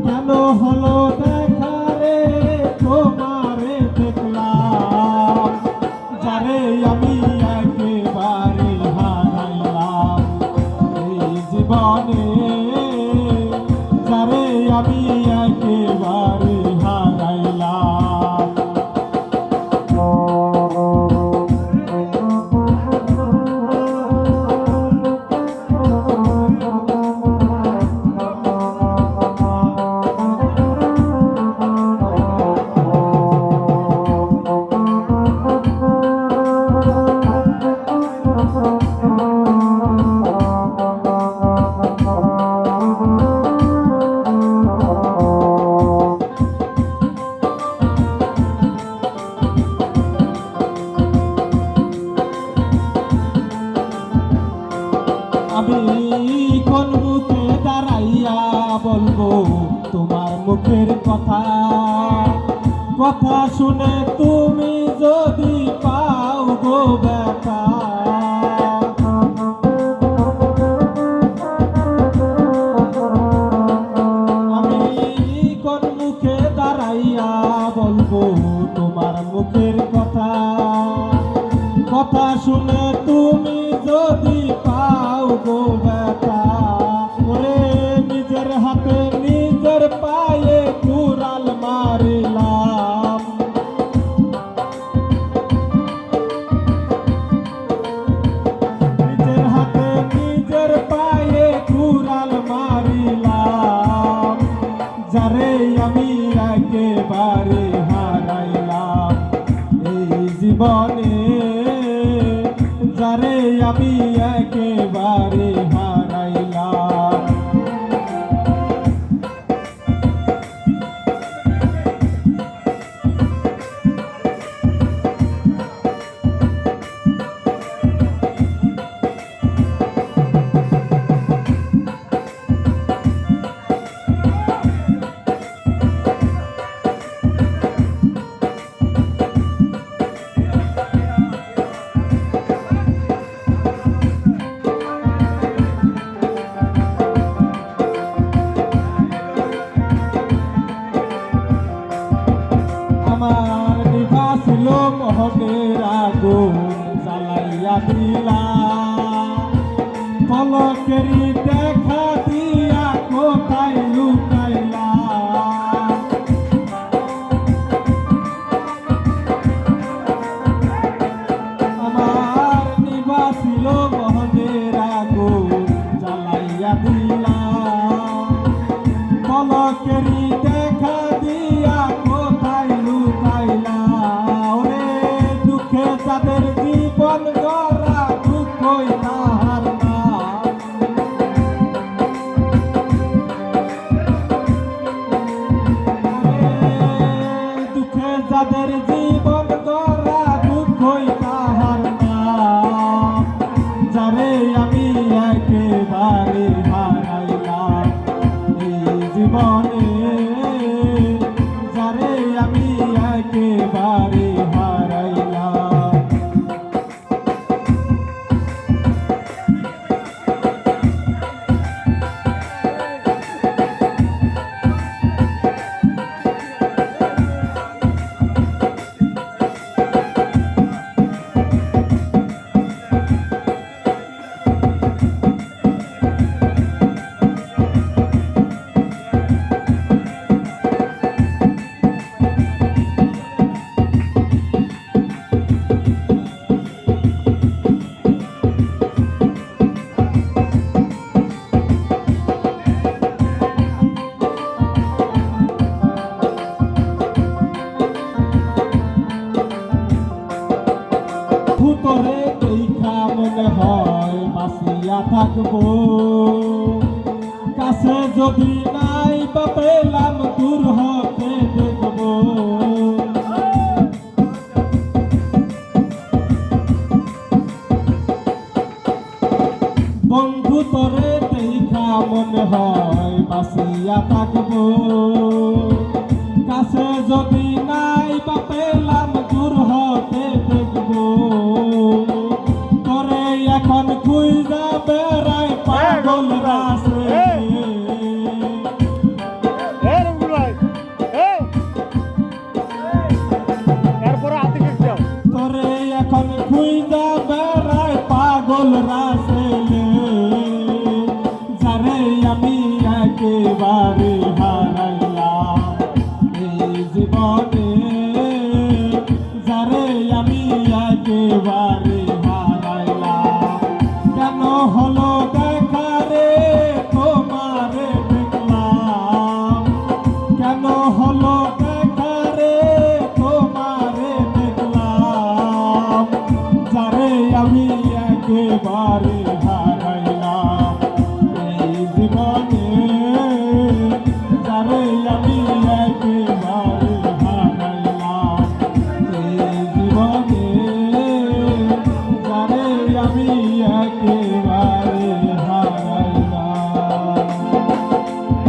কেন হলো দেখা রে তোমারে দেখলাম, যারে আমি একেবারে হারাইলাম এই জীবনে, যারে আমি একেবারে হারাইলাম। আমি কোন মুখে দাঁড়াইয়া বলবো তোমার মুখের কথা, কথা শুনে তুমি যদি পাও গো ব্যথা। আমি কোন মুখে দাঁড়াইয়া বলবো তোমার মুখের কথা, কথা শুনে তুমি যদি পাও গো ব্যথা। ওরে নিজের হাতে নিজের পায়ে কুড়াল মারিলাম, নিজের হাতে নিজের পায়ে কুড়াল মারিলাম, যারে আমি একেবারে হারাইলাম এই জীবনে, যারে আমি একেবারে হারাইলাম। আমার নিভাছিল মোহনের আগুন জ্বালাইয়া দিলা, পলকেরই দেখা দিয়া কোথায় লুকাইলা। আমার নিভাছিল মোহনের আগুন জ্বালাইয়া দিলা, পলকেরই দেখা দিয়া কোথায় লুকাইলা। ওরে দুঃখে যাদের জীবন গড়া দুঃখই তাহার নাম, দুঃখে যাদের জীবন গড়া দুঃখই তাহার নাম, যারে আমি একেবারে হারাইলাম এই জীবনে, যারে আমি একেবারে হারাইলাম। ভূতরে দেখা মনে হয় বাঁচিয়া থাকবো, কাছে যদি নাই বা পেলাম দূর হতে দেখবো। বন্ধু তোরে দেখা মনে হয় বাঁচিয়া থাকবো, কাছে যদি নাই বা পেলাম দূর হতে দেখবো। তোরে এখন খুঁজা বেড়াই পাগলরা